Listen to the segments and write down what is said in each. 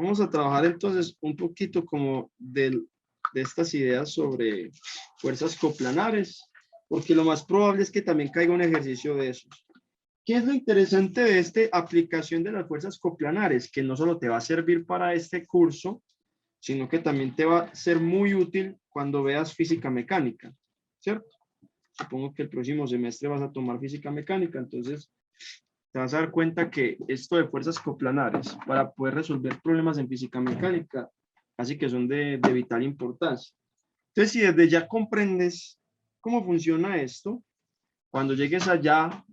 Vamos a trabajar entonces un poquito como de estas ideas sobre fuerzas coplanares, porque lo más probable es que también caiga un ejercicio de esos. ¿Qué es lo interesante de esta aplicación de las fuerzas coplanares? Que no solo te va a servir para este curso, sino que también te va a ser muy útil cuando veas física mecánica, ¿cierto? Supongo que el próximo semestre vas a tomar física mecánica, entonces te vas a dar cuenta que esto de fuerzas coplanares, para poder resolver problemas en física mecánica, así que son de vital importancia. Entonces, si desde ya comprendes cómo funciona esto, cuando llegues allá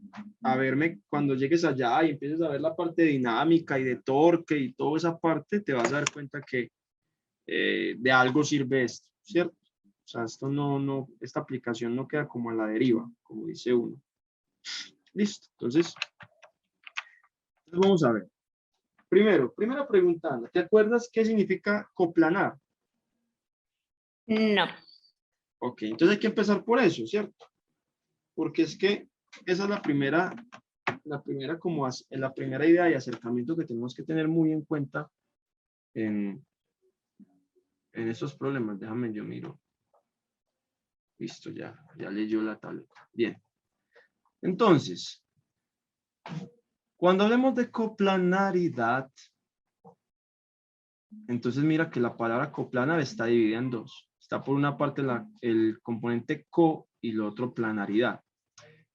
a verme, cuando llegues allá y empieces a ver la parte dinámica y de torque y toda esa parte, te vas a dar cuenta que de algo sirve esto, ¿cierto? O sea, esto esta aplicación no queda como a la deriva, como dice uno. Listo, entonces vamos a ver. Primera pregunta, ¿te acuerdas qué significa coplanar? No. Ok, entonces hay que empezar por eso, ¿cierto? Porque es que esa es la primera idea y acercamiento que tenemos que tener muy en cuenta en estos problemas. Déjame, yo miro. Listo, ya leyó la tableta. Bien. Entonces, cuando hablemos de coplanaridad, entonces mira que la palabra coplanar está dividida en dos. Está por una parte el componente co y lo otro planaridad.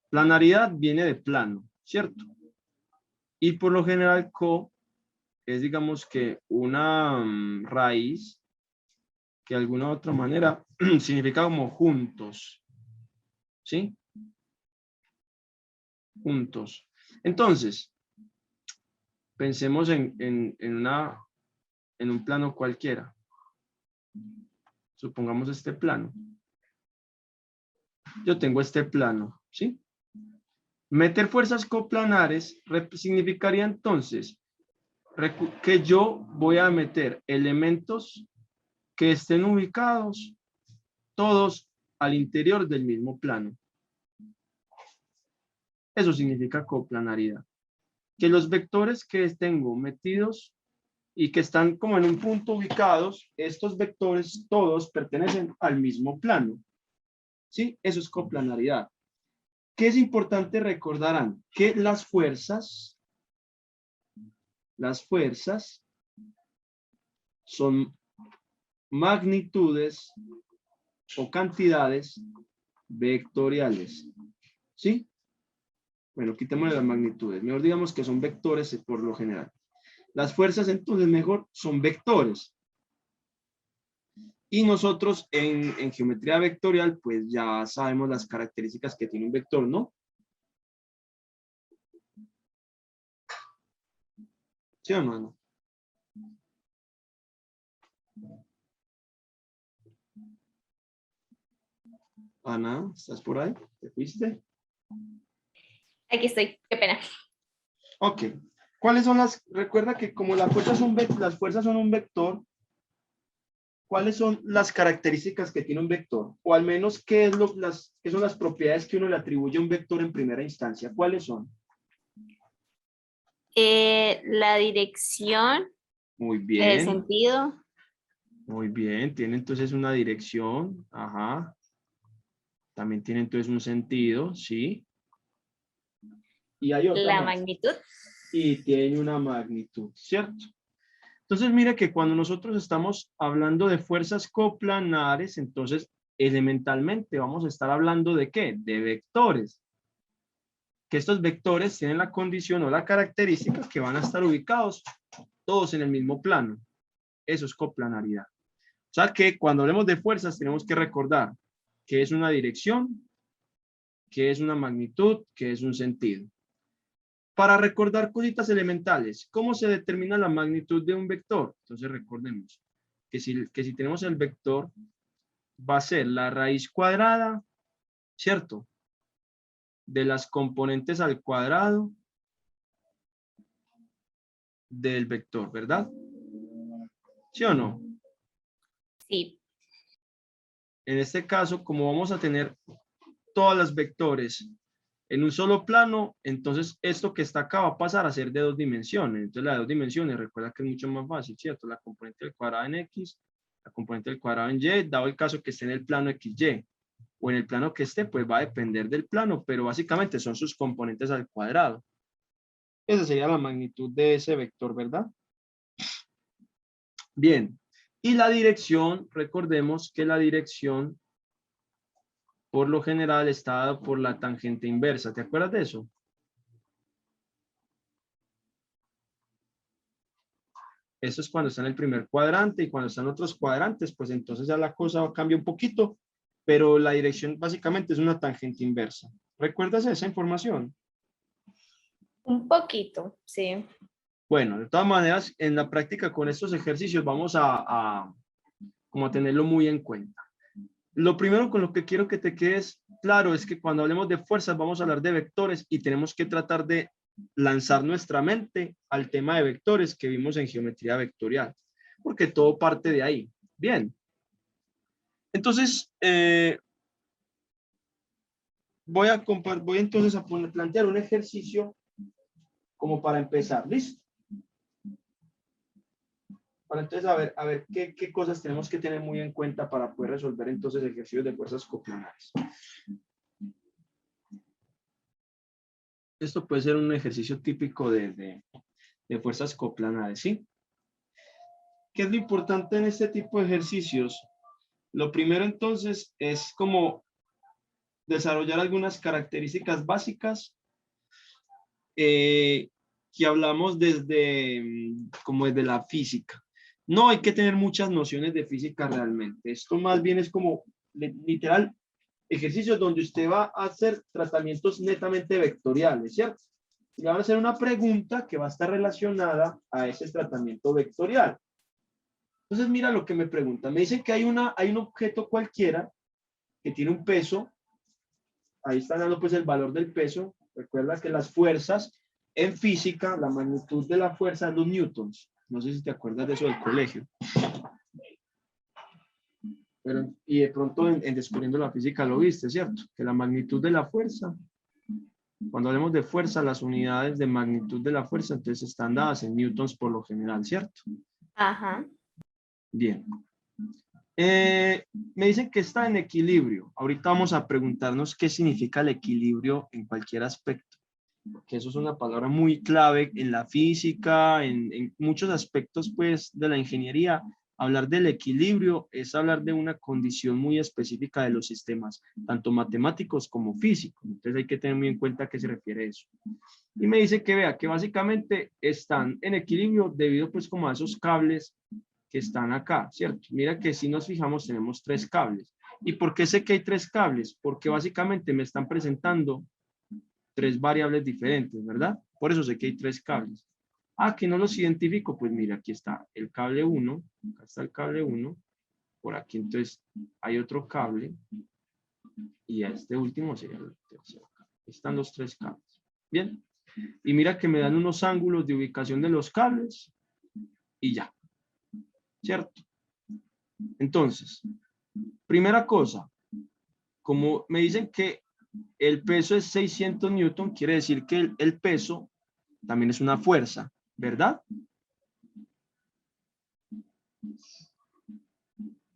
Planaridad viene de plano, ¿cierto? Y por lo general co es, digamos, que una raíz que de alguna u otra manera significa como juntos, ¿sí? Juntos. Entonces, pensemos en un plano cualquiera. Supongamos este plano. Yo tengo este plano, ¿sí? Meter fuerzas coplanares significaría entonces que yo voy a meter elementos que estén ubicados todos al interior del mismo plano. Eso significa coplanaridad. Que los vectores que tengo metidos y que están como en un punto ubicados, estos vectores todos pertenecen al mismo plano. ¿Sí? Eso es coplanaridad. ¿Qué es importante recordarán? Que las fuerzas son magnitudes o cantidades vectoriales. ¿Sí? Bueno, quitémosle las magnitudes. Mejor digamos que son vectores por lo general. Las fuerzas entonces mejor son vectores. Y nosotros en geometría vectorial pues ya sabemos las características que tiene un vector, ¿no? ¿Sí o no? Ana, ¿estás por ahí? ¿Te fuiste? Aquí estoy, qué pena. Ok. ¿Cuáles son recuerda que como las fuerzas son un vector, ¿cuáles son las características que tiene un vector? O al menos, ¿qué son las propiedades que uno le atribuye a un vector en primera instancia? ¿Cuáles son? La dirección, Muy el bien. sentido. Muy bien. Tiene entonces una dirección. Ajá. También tiene entonces un sentido, ¿sí? Y hay otra La más. magnitud. Y tiene una magnitud, ¿cierto? Entonces, mire que cuando nosotros estamos hablando de fuerzas coplanares, entonces, elementalmente vamos a estar hablando ¿de qué? De vectores. Que estos vectores tienen la condición o la característica que van a estar ubicados todos en el mismo plano. Eso es coplanaridad. O sea que cuando hablemos de fuerzas tenemos que recordar que es una dirección, que es una magnitud, que es un sentido. Para recordar cositas elementales, ¿cómo se determina la magnitud de un vector? Entonces recordemos que si tenemos el vector, va a ser la raíz cuadrada, ¿cierto? De las componentes al cuadrado del vector, ¿verdad? ¿Sí o no? Sí. En este caso, como vamos a tener todas las vectores en un solo plano, entonces esto que está acá va a pasar a ser de 2 dimensiones. Entonces la de 2 dimensiones, recuerda que es mucho más fácil, ¿cierto? La componente del cuadrado en X, la componente del cuadrado en Y, dado el caso que esté en el plano XY, o en el plano que esté, pues va a depender del plano, pero básicamente son sus componentes al cuadrado. Esa sería la magnitud de ese vector, ¿verdad? Bien. Y la dirección, recordemos que la dirección por lo general está dada por la tangente inversa. ¿Te acuerdas de eso? Eso es cuando está en el primer cuadrante, y cuando están otros cuadrantes, pues entonces ya la cosa cambia un poquito, pero la dirección básicamente es una tangente inversa. ¿Recuerdas esa información? Un poquito, sí. Bueno, de todas maneras, en la práctica con estos ejercicios vamos como a tenerlo muy en cuenta. Lo primero con lo que quiero que te quedes claro es que cuando hablemos de fuerzas vamos a hablar de vectores y tenemos que tratar de lanzar nuestra mente al tema de vectores que vimos en geometría vectorial, porque todo parte de ahí. Bien. Entonces, voy entonces a plantear un ejercicio como para empezar. ¿Listo? Para entonces a ver qué cosas tenemos que tener muy en cuenta para poder resolver entonces ejercicios de fuerzas coplanares. Esto puede ser un ejercicio típico de fuerzas coplanares, ¿sí? ¿Qué es lo importante en este tipo de ejercicios? Lo primero entonces es como desarrollar algunas características básicas que hablamos como desde la física. No hay que tener muchas nociones de física realmente. Esto más bien es como literal ejercicios donde usted va a hacer tratamientos netamente vectoriales, ¿cierto? Y le van a hacer una pregunta que va a estar relacionada a ese tratamiento vectorial. Entonces, mira lo que me pregunta. Me dice que hay un objeto cualquiera que tiene un peso. Ahí está dando pues el valor del peso. Recuerda que las fuerzas en física, la magnitud de la fuerza es los newtons. No sé si te acuerdas de eso del colegio. Pero, y de pronto en Descubriendo la Física lo viste, ¿cierto? Que la magnitud de la fuerza, cuando hablemos de fuerza, las unidades de magnitud de la fuerza, entonces están dadas en newtons por lo general, ¿cierto? Ajá. Bien. Me dicen que está en equilibrio. Ahorita vamos a preguntarnos qué significa el equilibrio en cualquier aspecto, porque eso es una palabra muy clave en la física, en muchos aspectos pues de la ingeniería. Hablar del equilibrio es hablar de una condición muy específica de los sistemas, tanto matemáticos como físicos. Entonces hay que tener muy en cuenta a qué se refiere eso. Y me dice que vea que básicamente están en equilibrio debido pues como a esos cables que están acá, ¿cierto? Mira que si nos fijamos tenemos 3 cables. ¿Y por qué sé que hay 3 cables? Porque básicamente me están presentando 3 variables diferentes, ¿verdad? Por eso sé que hay 3 cables. Ah, que no los identifico, pues mira, aquí está el cable 1, acá está el cable 1, por aquí entonces hay otro cable, y este último sería el tercero. Están los 3 cables. Bien, y mira que me dan unos ángulos de ubicación de los cables, y ya, ¿cierto? Entonces, primera cosa, como me dicen que el peso es 600 newton, quiere decir que el peso también es una fuerza, ¿verdad?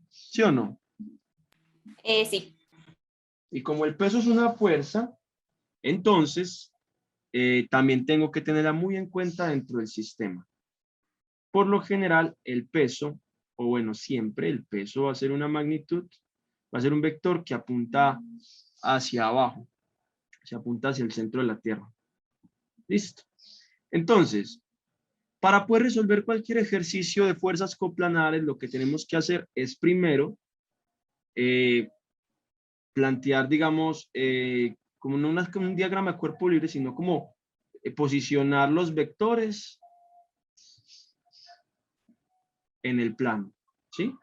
¿Sí o no? Sí. Y como el peso es una fuerza, entonces también tengo que tenerla muy en cuenta dentro del sistema. Por lo general, el peso, o bueno, siempre el peso va a ser una magnitud, va a ser un vector que apunta hacia abajo, se apunta hacia el centro de la Tierra. ¿Listo? Entonces, para poder resolver cualquier ejercicio de fuerzas coplanares, lo que tenemos que hacer es primero plantear, digamos, como no como un diagrama de cuerpo libre, sino como posicionar los vectores en el plano, ¿sí?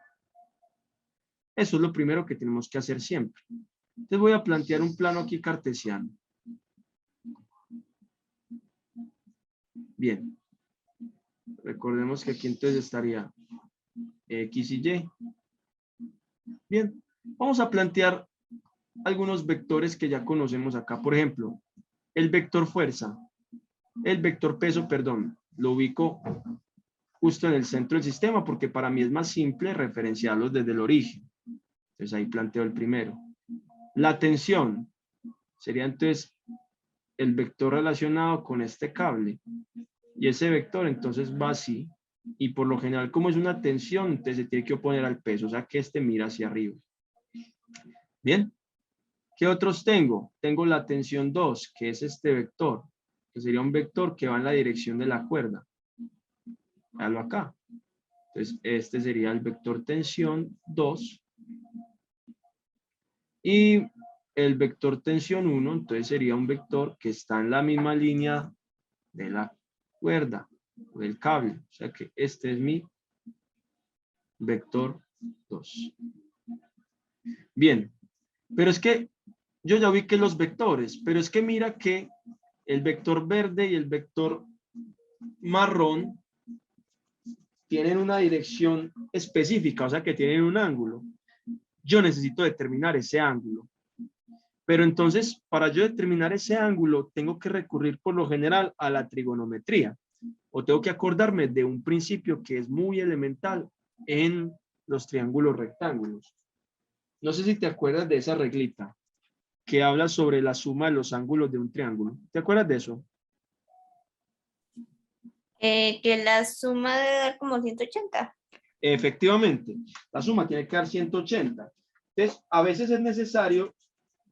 Eso es lo primero que tenemos que hacer siempre. Entonces voy a plantear un plano aquí cartesiano. Bien. Recordemos que aquí entonces estaría X y Y. Bien. Vamos a plantear algunos vectores que ya conocemos acá. Por ejemplo, el vector fuerza, el vector peso, perdón, lo ubico justo en el centro del sistema porque para mí es más simple referenciarlos desde el origen. Entonces ahí planteo el primero. La tensión sería entonces el vector relacionado con este cable. Y ese vector entonces va así. Y por lo general, como es una tensión, entonces se tiene que oponer al peso. O sea que este mira hacia arriba. Bien. ¿Qué otros tengo? Tengo la tensión 2, que es este vector. Que sería un vector que va en la dirección de la cuerda. Véalo acá. Entonces, este sería el vector tensión 2. Y el vector tensión 1, entonces sería un vector que está en la misma línea de la cuerda o del cable. O sea que este es mi vector 2. Bien, pero es que yo ya ubiqué los vectores, pero es que mira que el vector verde y el vector marrón tienen una dirección específica, o sea que tienen un ángulo. Yo necesito determinar ese ángulo. Pero entonces, para yo determinar ese ángulo, tengo que recurrir por lo general a la trigonometría. O tengo que acordarme de un principio que es muy elemental en los triángulos rectángulos. No sé si te acuerdas de esa reglita que habla sobre la suma de los ángulos de un triángulo. ¿Te acuerdas de eso? Que la suma debe dar como 180. Efectivamente, la suma tiene que dar 180. Entonces, a veces es necesario,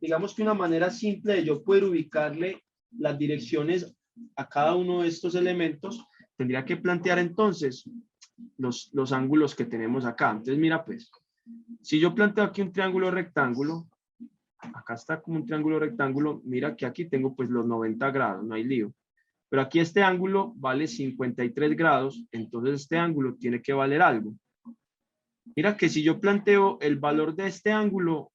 digamos que una manera simple de yo poder ubicarle las direcciones a cada uno de estos elementos, tendría que plantear entonces los ángulos que tenemos acá. Entonces, mira pues, si yo planteo aquí un triángulo rectángulo, acá está como un triángulo rectángulo, mira que aquí tengo pues los 90 grados, no hay lío. Pero aquí este ángulo vale 53 grados, entonces este ángulo tiene que valer algo. Mira que si yo planteo el valor de este ángulo,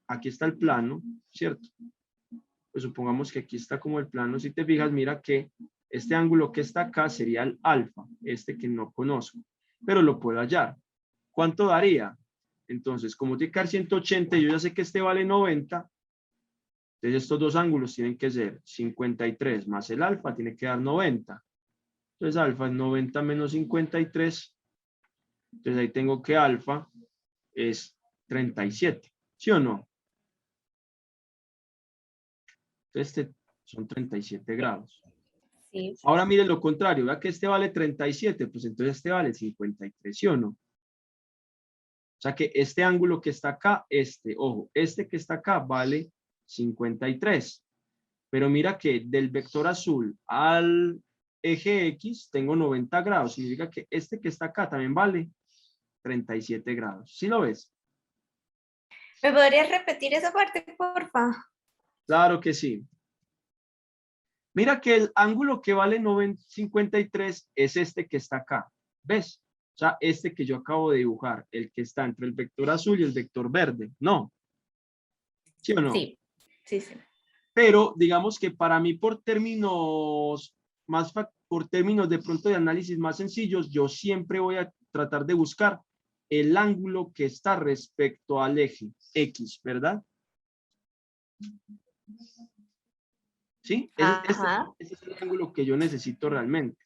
aquí está el plano, ¿cierto? Pues supongamos que aquí está como el plano. Si te fijas, mira que este ángulo que está acá sería el alfa, este que no conozco, pero lo puedo hallar. ¿Cuánto daría? Entonces, como tiene que dar 180, yo ya sé que este vale 90. Entonces, estos dos ángulos tienen que ser 53 más el alfa, tiene que dar 90. Entonces, alfa es 90 menos 53. Entonces, ahí tengo que alfa es 37. ¿Sí o no? Entonces, son 37 grados. Sí. Ahora mire lo contrario. Vea que este vale 37, pues entonces este vale 53, ¿sí o no? O sea que este ángulo que está acá, ojo, este que está acá vale 53. Pero mira que del vector azul al eje X tengo 90 grados. Significa que este que está acá también vale 37 grados. ¿Sí lo ves? ¿Me podrías repetir esa parte, porfa? Claro que sí. Mira que el ángulo que vale 53 es este que está acá. ¿Ves? O sea, este que yo acabo de dibujar, el que está entre el vector azul y el vector verde. No. ¿Sí o no? Sí, sí, sí. Pero digamos que para mí por términos por términos de pronto de análisis más sencillos, yo siempre voy a tratar de buscar el ángulo que está respecto al eje X, ¿verdad? ¿Sí? Ajá. Ese es el ángulo que yo necesito realmente.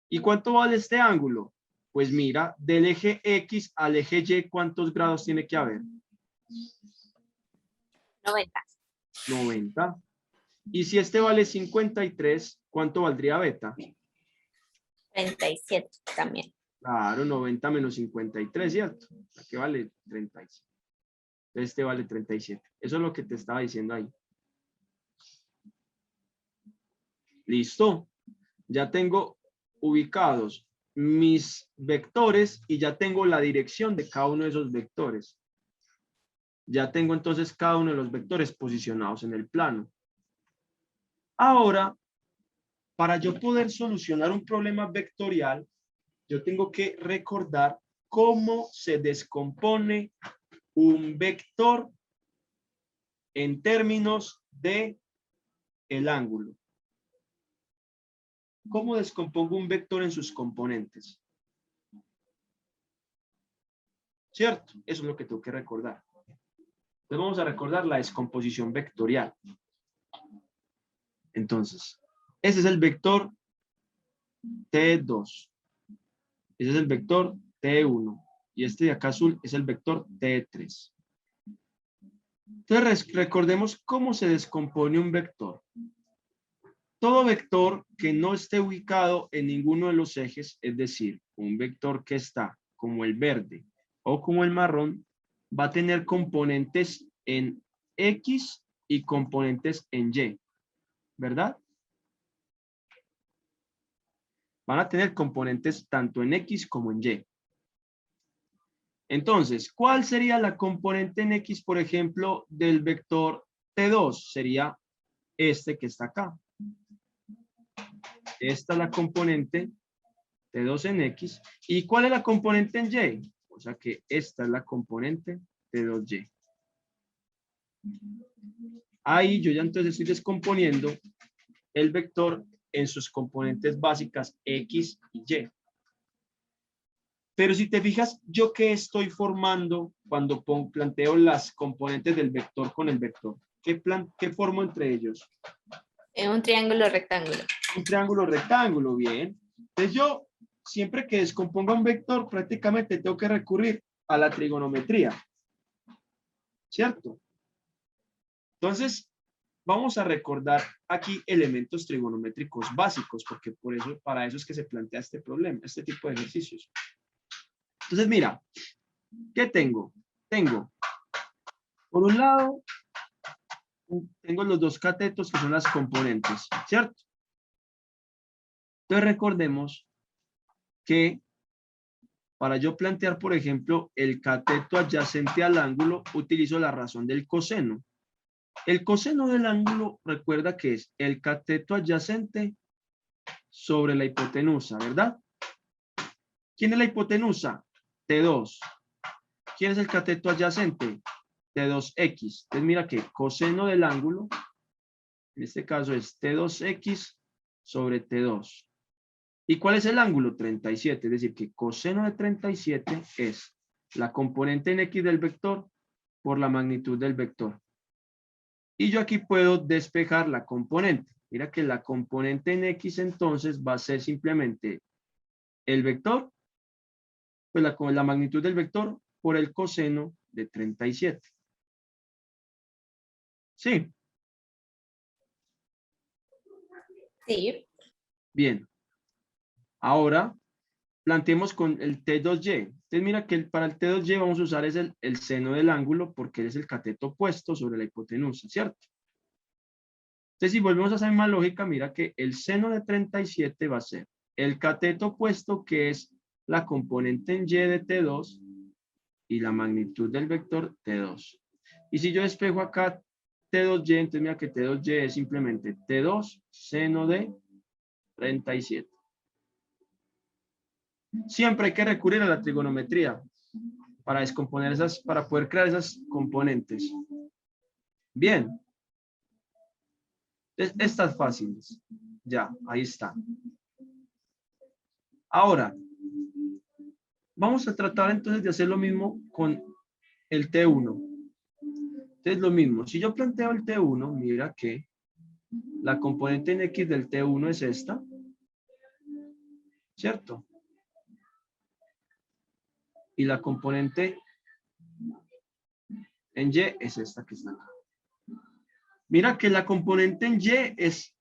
¿Y cuánto vale este ángulo? Pues mira, del eje X al eje Y, ¿cuántos grados tiene que haber? 90. 90. Y si este vale 53, ¿cuánto valdría beta? 37 también. Claro, 90 menos 53, ¿cierto? ¿Qué vale? 37. Este vale 37. Eso es lo que te estaba diciendo ahí. Listo. Ya tengo ubicados mis vectores y ya tengo la dirección de cada uno de esos vectores. Ya tengo entonces cada uno de los vectores posicionados en el plano. Ahora, para yo poder solucionar un problema vectorial, yo tengo que recordar cómo se descompone un vector en términos de el ángulo. ¿Cómo descompongo un vector en sus componentes? ¿Cierto? Eso es lo que tengo que recordar. Entonces vamos a recordar la descomposición vectorial. Entonces, ese es el vector T2. Ese es el vector T1. Y este de acá azul es el vector T3. Entonces, recordemos cómo se descompone un vector. Todo vector que no esté ubicado en ninguno de los ejes, es decir, un vector que está como el verde o como el marrón, va a tener componentes en X y componentes en Y, ¿verdad? Van a tener componentes tanto en X como en Y. Entonces, ¿cuál sería la componente en X, por ejemplo, del vector T2? Sería este que está acá. Esta es la componente T2 en X. ¿Y cuál es la componente en Y? O sea que esta es la componente T2Y. Ahí yo ya entonces estoy descomponiendo el vector en sus componentes básicas X y Y. Pero si te fijas, ¿yo qué estoy formando cuando planteo las componentes del vector con el vector? ¿Qué formo entre ellos? Un triángulo rectángulo. Un triángulo rectángulo, bien. Entonces yo, siempre que descomponga un vector, prácticamente tengo que recurrir a la trigonometría. ¿Cierto? Entonces, vamos a recordar aquí elementos trigonométricos básicos, porque por eso, para eso es que se plantea este problema, este tipo de ejercicios. Entonces, mira, ¿qué tengo? Tengo, por un lado, tengo los dos catetos que son las componentes, ¿cierto? Entonces, recordemos que para yo plantear, por ejemplo, el cateto adyacente al ángulo, utilizo la razón del coseno. El coseno del ángulo, recuerda que es el cateto adyacente sobre la hipotenusa, ¿verdad? ¿Quién es la hipotenusa? T2. ¿Quién es el cateto adyacente? T2X. Entonces mira que coseno del ángulo, en este caso es T2X sobre T2. ¿Y cuál es el ángulo? 37. Es decir, que coseno de 37 es la componente en X del vector por la magnitud del vector. Y yo aquí puedo despejar la componente. Mira que la componente en X entonces va a ser simplemente el vector, pues la magnitud del vector por el coseno de 37. ¿Sí? Sí. Bien. Ahora, planteemos con el T2Y. Entonces mira que para el T2Y vamos a usar es el seno del ángulo porque es el cateto opuesto sobre la hipotenusa, ¿cierto? Entonces si volvemos a esa misma lógica, mira que el seno de 37 va a ser el cateto opuesto que es la componente en Y de T2 y la magnitud del vector T2. Y si yo despejo acá T2Y, entonces mira que T2Y es simplemente T2 seno de 37. Siempre hay que recurrir a la trigonometría para descomponer para poder crear esas componentes. Bien. Estas fáciles. Ya, ahí está. Ahora, vamos a tratar entonces de hacer lo mismo con el T1. Entonces lo mismo, si yo planteo el T1, mira que la componente en X del T1 es esta, ¿cierto? Y la componente en Y es esta que está acá. Mira que la componente en Y es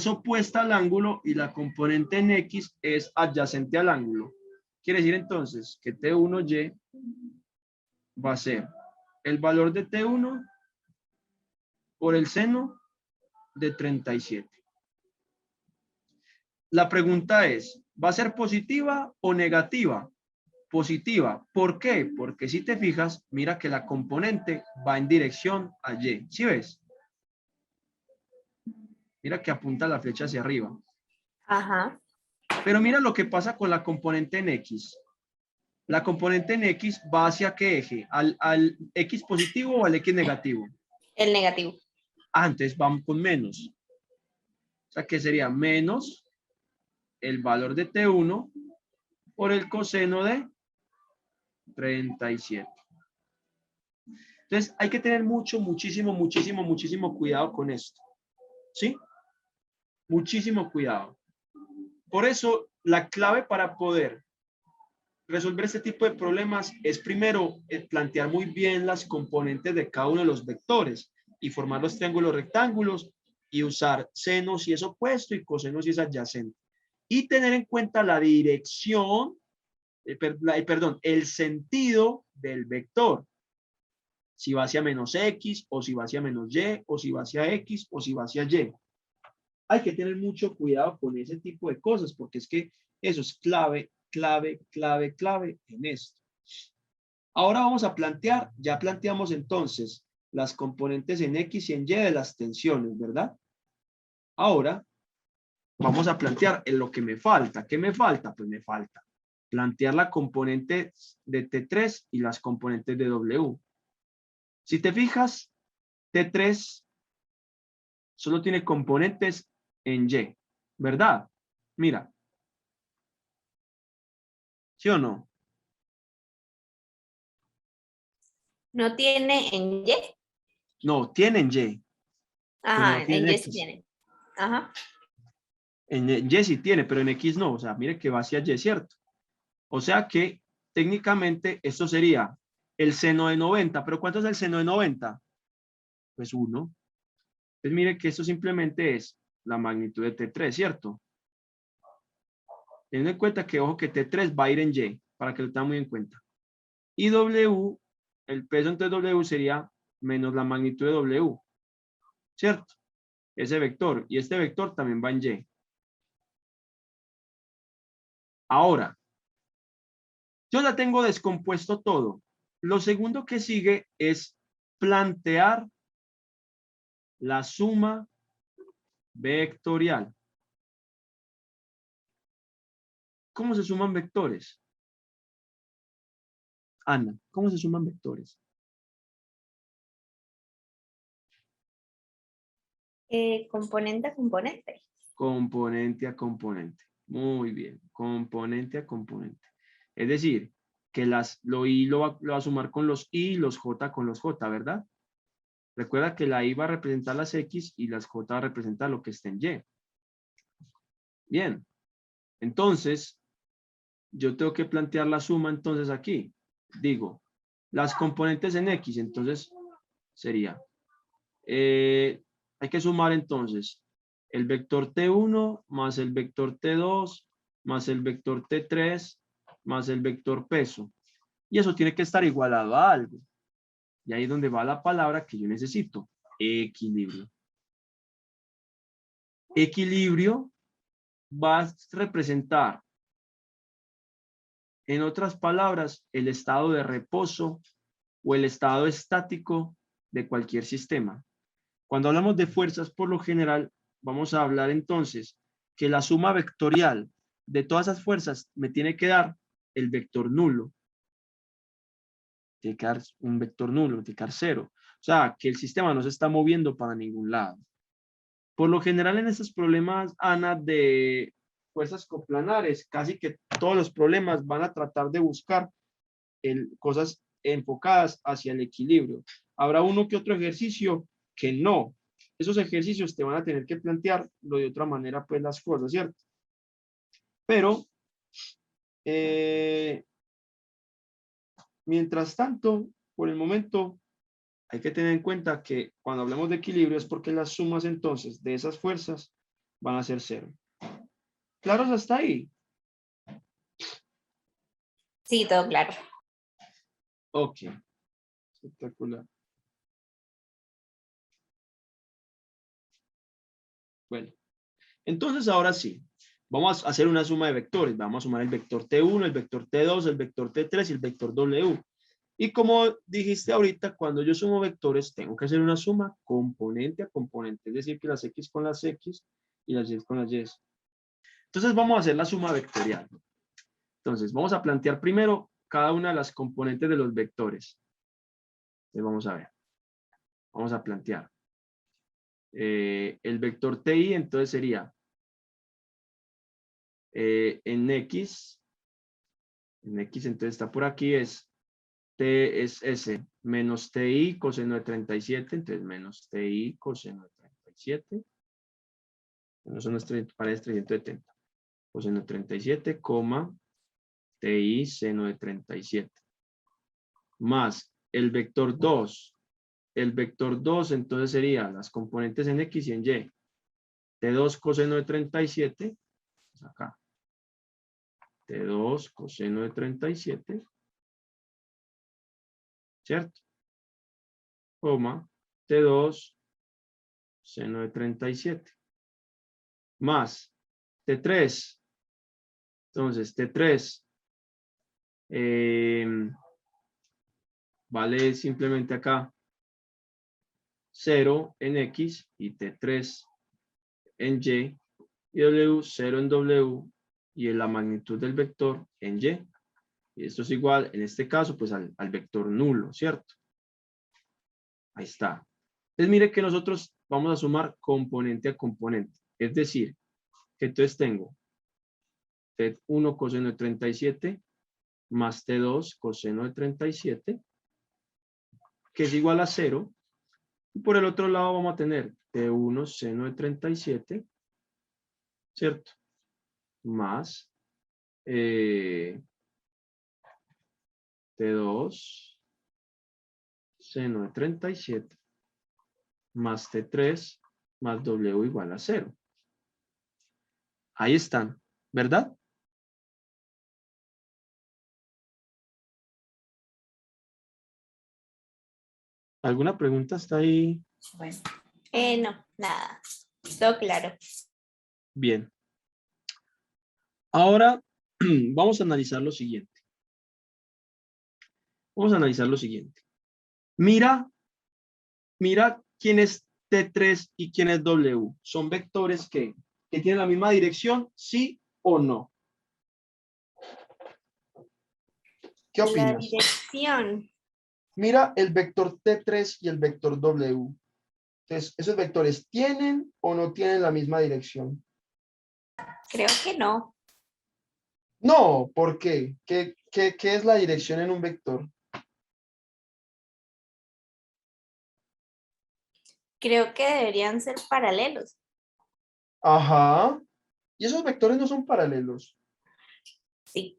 opuesta al ángulo y la componente en X es adyacente al ángulo. Quiere decir entonces que T1Y va a ser el valor de T1 por el seno de 37. La pregunta es, ¿va a ser positiva o negativa? Positiva. ¿Por qué? Porque si te fijas, mira que la componente va en dirección a Y. ¿Sí ves? Mira que apunta la flecha hacia arriba. Ajá. Pero mira lo que pasa con la componente en X. La componente en X va hacia qué eje? ¿Al X positivo o al X negativo? El negativo. Antes vamos con menos. O sea que sería menos el valor de T1 por el coseno de 37. Entonces hay que tener muchísimo cuidado con esto. ¿Sí? Muchísimo cuidado. Por eso, la clave para poder resolver este tipo de problemas es primero plantear muy bien las componentes de cada uno de los vectores y formar los triángulos rectángulos y usar senos si es opuesto y cosenos si es adyacente. Y tener en cuenta la dirección, perdón, el sentido del vector. Si va hacia menos X o si va hacia menos Y o si va hacia X o si va hacia Y. Hay que tener mucho cuidado con ese tipo de cosas porque es que eso es clave en esto. Ahora vamos a plantear, ya planteamos entonces las componentes en X y en Y de las tensiones, ¿verdad? Ahora vamos a plantear en lo que me falta. ¿Qué me falta? Pues me falta plantear la componente de T3 y las componentes de W. Si te fijas, T3 solo tiene componentes en Y, ¿verdad? Mira. ¿Sí o no? ¿No tiene en Y? No, tienen Y, pero no Ajá, tienen en Y sí X. tiene. Ajá. En Y sí tiene, pero en X no. O sea, mire que va hacia Y, ¿cierto? O sea que técnicamente esto sería el seno de 90. ¿Pero cuánto es el seno de 90? Pues 1. Pues mire que esto simplemente es la magnitud de T3, ¿cierto? Teniendo en cuenta que, ojo, que T3 va a ir en Y, para que lo tengan muy en cuenta. Y W, el peso entre W sería menos la magnitud de W, ¿cierto? Ese vector. Y este vector también va en Y. Ahora, yo ya tengo descompuesto todo. Lo segundo que sigue es plantear la suma vectorial. ¿Cómo se suman vectores? Ana, ¿cómo se suman vectores? Componente a componente. Componente a componente. Muy bien, componente a componente. Es decir, que lo I lo va a sumar con los I y los J con los J, ¿verdad? Recuerda que la I va a representar las X y las J va a representar lo que está en Y. Bien, entonces, yo tengo que plantear la suma entonces aquí. Digo, las componentes en X, entonces sería, hay que sumar entonces el vector T1 más el vector T2 más el vector T3 más el vector peso. Y eso tiene que estar igualado a algo. Y ahí es donde va la palabra que yo necesito, equilibrio. Equilibrio va a representar, en otras palabras, el estado de reposo o el estado estático de cualquier sistema. Cuando hablamos de fuerzas, por lo general, vamos a hablar entonces que la suma vectorial de todas esas fuerzas me tiene que dar el vector nulo. Tiene que dar un vector nulo, tiene que dar 0. O sea, que el sistema no se está moviendo para ningún lado. Por lo general, en estos problemas, Ana, de fuerzas coplanares, casi que todos los problemas van a tratar de buscar cosas enfocadas hacia el equilibrio. Habrá uno que otro ejercicio que no. Esos ejercicios te van a tener que plantear de otra manera, pues las cosas, ¿cierto? Pero, mientras tanto, por el momento, hay que tener en cuenta que cuando hablamos de equilibrio es porque las sumas entonces de esas fuerzas van a ser 0. ¿Claros hasta ahí? Sí, todo claro. Ok. Espectacular. Bueno, entonces ahora sí, vamos a hacer una suma de vectores. Vamos a sumar el vector T1, el vector T2, el vector T3 y el vector W. Y como dijiste ahorita, cuando yo sumo vectores, tengo que hacer una suma componente a componente, es decir, que las X con las X y las Y con las Y. Entonces vamos a hacer la suma vectorial. Entonces vamos a plantear primero cada una de las componentes de los vectores. Entonces vamos a ver. Vamos a plantear. El vector TI entonces sería en X entonces está por aquí, es T es S menos TI coseno de 37, entonces menos TI coseno de 37. No son las paredes 370. Coseno de 37, TI seno de 37. Más el vector 2. El vector 2 entonces sería las componentes en X y en Y. T2 coseno de 37. Pues acá. T2 coseno de 37. ¿Cierto? T2 seno de 37. Más T3. Entonces, T3 vale simplemente acá 0 en X y T3 en Y y W 0 en W y en la magnitud del vector en Y. Y esto es igual, en este caso, pues al vector nulo, ¿cierto? Ahí está. Entonces, mire que nosotros vamos a sumar componente a componente. Es decir, que entonces tengo T1 coseno de 37 más T2 coseno de 37, que es igual a 0. Y por el otro lado vamos a tener T1 seno de 37, ¿cierto? Más T2 seno de 37 más T3 más W igual a 0. Ahí están, ¿verdad? ¿Alguna pregunta está ahí? Bueno. No, nada. Todo claro. Bien. Ahora vamos a analizar lo siguiente. Vamos a analizar lo siguiente. Mira quién es T3 y quién es W. Son vectores que tienen la misma dirección, ¿sí o no? ¿Qué La opinas? dirección. Mira el vector T3 y el vector W. Entonces, ¿esos vectores tienen o no tienen la misma dirección? Creo que no. No, ¿por qué? ¿Qué es la dirección en un vector? Creo que deberían ser paralelos. Ajá. Y esos vectores no son paralelos. Sí.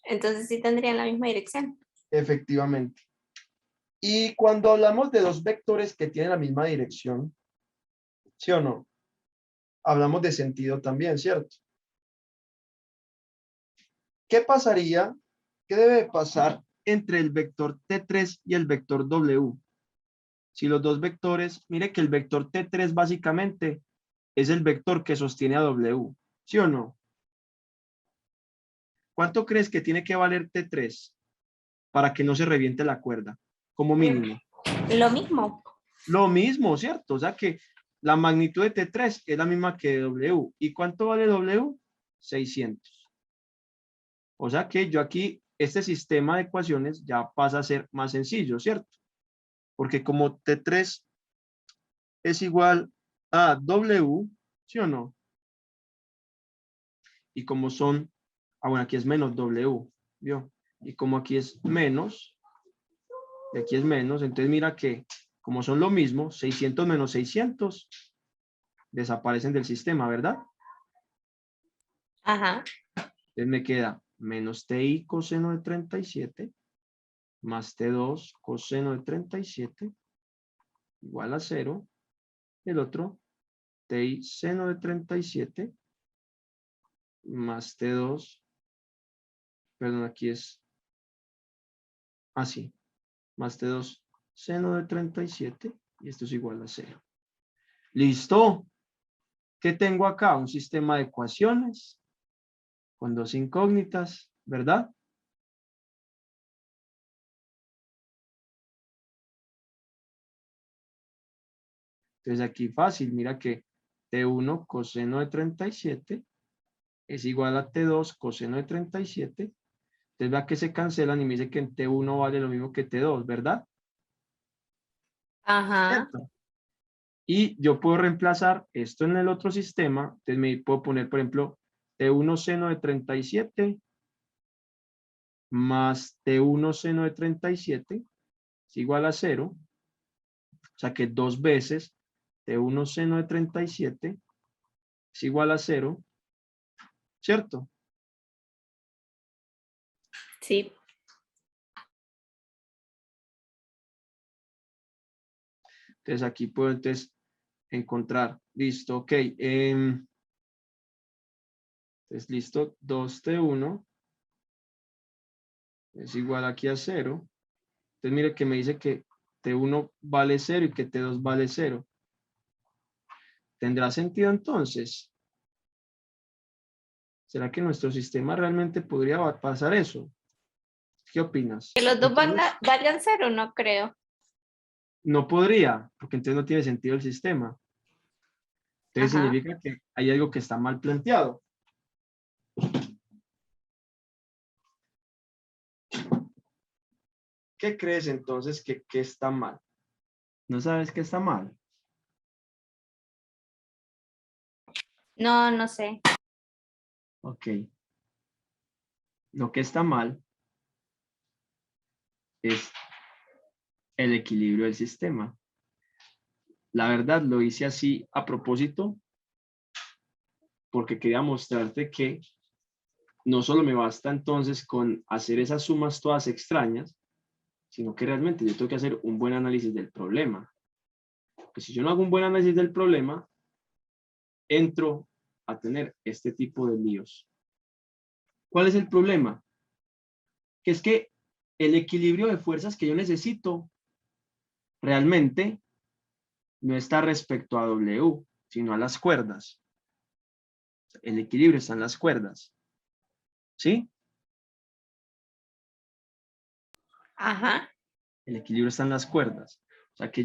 Entonces sí tendrían la misma dirección. Efectivamente. Y cuando hablamos de dos vectores que tienen la misma dirección, ¿sí o no? Hablamos de sentido también, ¿cierto? ¿Qué pasaría? ¿Qué debe pasar entre el vector T3 y el vector W? Si los dos vectores, mire que el vector T3 básicamente es el vector que sostiene a W, ¿sí o no? ¿Cuánto crees que tiene que valer T3 para que no se reviente la cuerda? Como mínimo. Lo mismo. Lo mismo, ¿cierto? O sea que la magnitud de T3 es la misma que de W. ¿Y cuánto vale W? 600. O sea que yo aquí, este sistema de ecuaciones ya pasa a ser más sencillo, ¿cierto? Porque como T3 es igual a W, ¿sí o no? Y como son, bueno, aquí es menos W, ¿vio? Y como aquí es menos, y aquí es menos, entonces mira que como son lo mismo, 600 menos 600 desaparecen del sistema, ¿verdad? Ajá. Entonces me queda menos TI coseno de 37 más T2 coseno de 37 igual a 0. El otro, TI seno de 37 más T2, perdón, aquí es así, más T2 seno de 37 y esto es igual a 0. ¿Listo? ¿Qué tengo acá? Un sistema de ecuaciones con dos incógnitas, ¿verdad? Entonces aquí fácil, mira que T1 coseno de 37 es igual a T2 coseno de 37. Entonces vea que se cancelan y me dice que en T1 vale lo mismo que T2, ¿verdad? Ajá. ¿Cierto? Y yo puedo reemplazar esto en el otro sistema. Entonces me puedo poner, por ejemplo, T1 seno de 37 más T1 seno de 37 es igual a 0. O sea que dos veces T1 seno de 37 es igual a 0, ¿cierto? Sí. Entonces aquí puedo entonces encontrar, listo, ok. Entonces listo, 2T1 es igual aquí a 0. Entonces mire que me dice que T1 vale 0 y que T2 vale 0. ¿Tendrá sentido entonces? ¿Será que nuestro sistema realmente podría pasar eso? ¿Qué opinas? Que los dos Entonces, valgan 0, no creo. no podría, porque entonces no tiene sentido el sistema. Entonces Ajá. significa que hay algo que está mal planteado. ¿Qué crees entonces que está mal? ¿No sabes qué está mal? No, no sé. Ok. Lo que está mal es el equilibrio del sistema. La verdad lo hice así a propósito porque quería mostrarte que no solo me basta entonces con hacer esas sumas todas extrañas, sino que realmente yo tengo que hacer un buen análisis del problema. Porque si yo no hago un buen análisis del problema, entro a tener este tipo de líos. ¿Cuál es el problema? Que es que el equilibrio de fuerzas que yo necesito realmente no está respecto a W, sino a las cuerdas. El equilibrio está en las cuerdas. ¿Sí? Ajá. El equilibrio está en las cuerdas. O sea que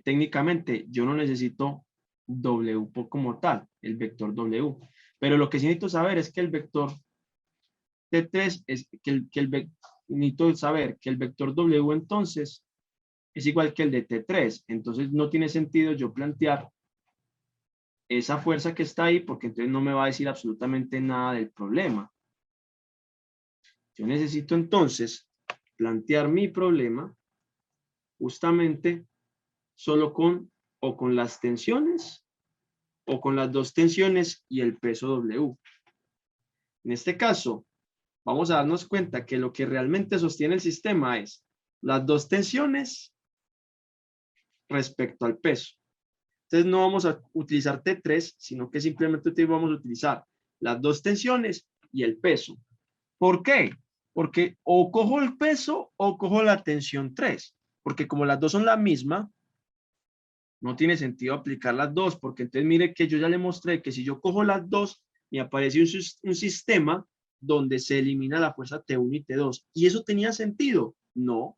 técnicamente, yo no necesito W como tal, el vector W. Pero lo que sí necesito saber es que el vector T3 es necesito saber que el vector W entonces es igual que el de T3. Entonces no tiene sentido yo plantear esa fuerza que está ahí porque entonces no me va a decir absolutamente nada del problema. Yo necesito entonces plantear mi problema justamente solo con las tensiones o con las dos tensiones y el peso W. En este caso, vamos a darnos cuenta que lo que realmente sostiene el sistema es las dos tensiones respecto al peso. Entonces no vamos a utilizar T3, sino que simplemente vamos a utilizar las dos tensiones y el peso. ¿Por qué? Porque o cojo el peso o cojo la tensión 3, porque como las dos son la misma, no tiene sentido aplicar las dos, porque entonces mire que yo ya le mostré que si yo cojo las dos, me aparece un sistema donde se elimina la fuerza T1 y T2. ¿Y eso tenía sentido? No.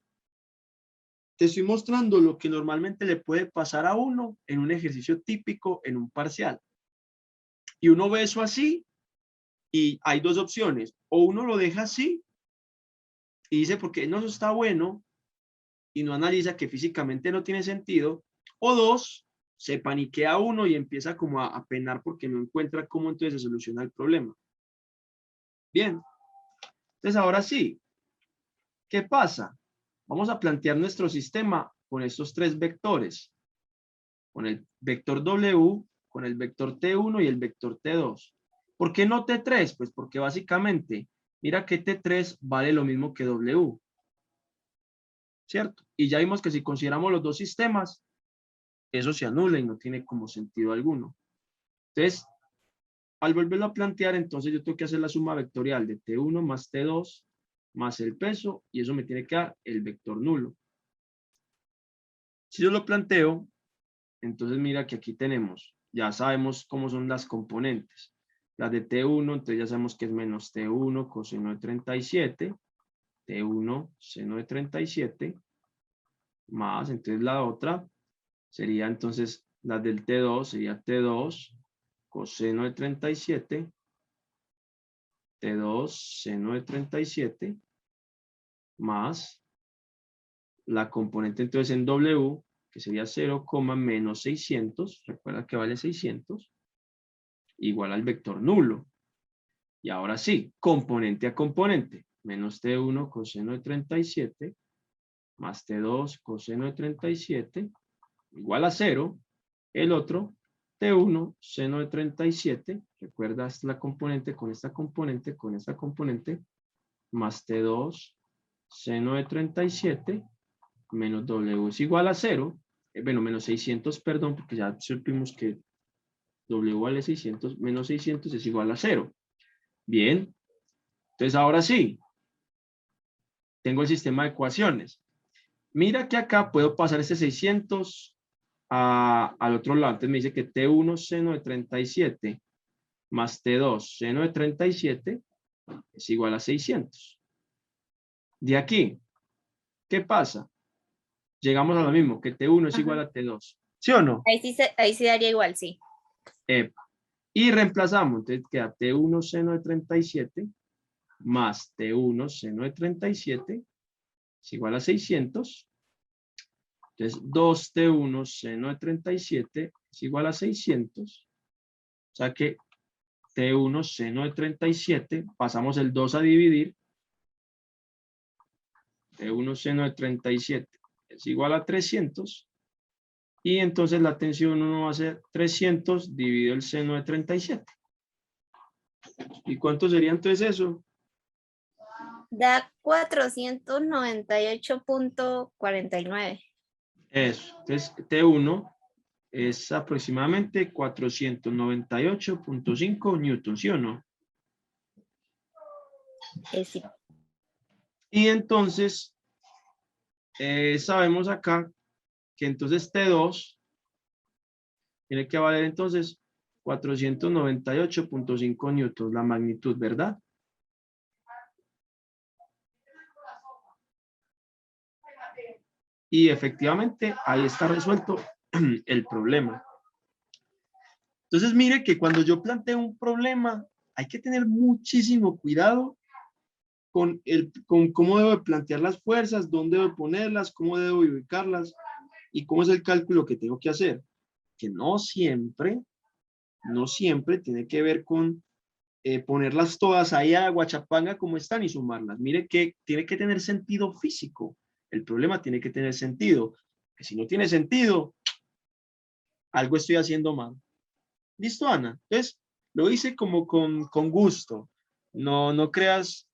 Te estoy mostrando lo que normalmente le puede pasar a uno en un ejercicio típico, en un parcial. Y uno ve eso así y hay dos opciones. O uno lo deja así y dice, porque no, eso está bueno, y no analiza que físicamente no tiene sentido. O dos, se paniquea uno y empieza como a penar porque no encuentra cómo entonces se soluciona el problema. Bien. Entonces ahora sí, ¿qué pasa? Vamos a plantear nuestro sistema con estos tres vectores. Con el vector W, con el vector T1 y el vector T2. ¿Por qué no T3? Pues porque básicamente, mira que T3 vale lo mismo que W. ¿Cierto? Y ya vimos que si consideramos los dos sistemas, eso se anula y no tiene como sentido alguno. Entonces, al volverlo a plantear, entonces yo tengo que hacer la suma vectorial de T1 más T2 más el peso, y eso me tiene que dar el vector nulo. Si yo lo planteo, entonces mira que aquí tenemos, ya sabemos cómo son las componentes. Las de T1, entonces ya sabemos que es menos T1 coseno de 37, T1 seno de 37, más, entonces la otra sería entonces la del T2, sería T2 coseno de 37, T2 seno de 37, más la componente entonces en W, que sería 0, menos 600, recuerda que vale 600, igual al vector nulo. Y ahora sí, componente a componente, menos T1 coseno de 37, más T2 coseno de 37, igual a 0, El otro, T1 seno de 37, recuerda, esta es la componente con esta componente, con esta componente, más T2 seno de 37 menos W es igual a 0, bueno, menos 600, perdón, porque ya supimos que W vale 600, menos 600 es igual a 0. Bien, entonces ahora sí, tengo el sistema de ecuaciones. Mira que acá puedo pasar este 600 al otro lado. Entonces me dice que T1 seno de 37 más T2 seno de 37 es igual a 600. De aquí, ¿qué pasa? Llegamos a lo mismo, que T1 es igual a T2. ¿Sí o no? Ahí sí daría igual, sí. Y reemplazamos. Entonces queda T1 seno de 37 más T1 seno de 37 es igual a 600. Entonces 2T1 seno de 37 es igual a 600. O sea que T1 seno de 37, pasamos el 2 a dividir. T1 seno de 37 es igual a 300. Y entonces la tensión 1 va a ser 300 dividido el seno de 37. ¿Y cuánto sería entonces eso? Da 498.49. Eso. Entonces T1 es aproximadamente 498.5 newtons, ¿sí o no? Sí. Y entonces sabemos acá que entonces T2 tiene que valer entonces 498.5 newtons, la magnitud, ¿verdad? Y efectivamente ahí está resuelto el problema. Entonces mire que cuando yo planteo un problema hay que tener muchísimo cuidado con cómo debo plantear las fuerzas, dónde debo ponerlas, cómo debo ubicarlas y cómo es el cálculo que tengo que hacer. Que no siempre tiene que ver con ponerlas todas ahí a guachapanga como están y sumarlas. Mire que tiene que tener sentido físico. El problema tiene que tener sentido. Que si no tiene sentido, algo estoy haciendo mal. ¿Listo, Ana? Entonces, lo hice como con gusto. No creas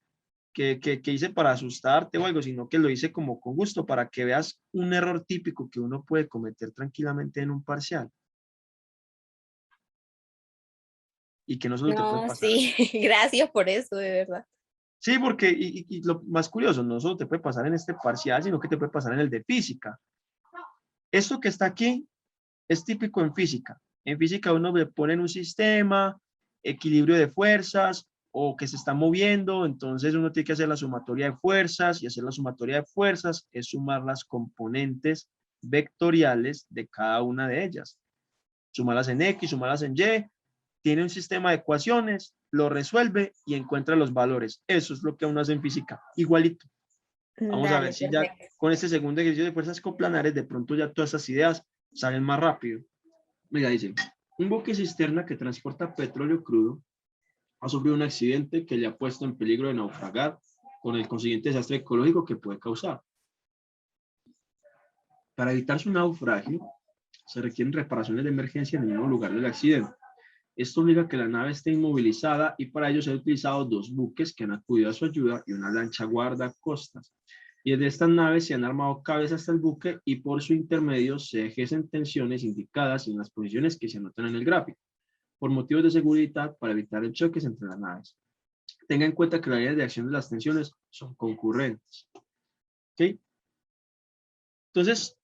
que hice para asustarte o algo, sino que lo hice como con gusto para que veas un error típico que uno puede cometer tranquilamente en un parcial. Y que no solo te puede No, pasar. sí, gracias por eso, de verdad. Sí, porque, y lo más curioso, no solo te puede pasar en este parcial, sino que te puede pasar en el de física. Esto que está aquí es típico en física. En física uno le pone en un sistema, equilibrio de fuerzas, o que se está moviendo, entonces uno tiene que hacer la sumatoria de fuerzas, y hacer la sumatoria de fuerzas es sumar las componentes vectoriales de cada una de ellas. Sumarlas en X, sumarlas en Y, tiene un sistema de ecuaciones, lo resuelve y encuentra los valores. Eso es lo que uno hace en física, igualito. Vamos a ver Dale, si ya perfecto. con este segundo ejercicio de fuerzas coplanares, de pronto ya todas esas ideas salen más rápido. Mira, dice, un buque cisterna que transporta petróleo crudo ha sufrido un accidente que le ha puesto en peligro de naufragar con el consiguiente desastre ecológico que puede causar. Para evitar su naufragio, se requieren reparaciones de emergencia en el mismo lugar del accidente. Esto obliga a que la nave esté inmovilizada y para ello se han utilizado dos buques que han acudido a su ayuda y una lancha guardacostas. Y desde estas naves se han armado cables hasta el buque y por su intermedio se ejercen tensiones indicadas en las posiciones que se anotan en el gráfico, por motivos de seguridad para evitar el choques entre las naves. Tenga en cuenta que las áreas de acción de las tensiones son concurrentes. ¿Ok? Entonces,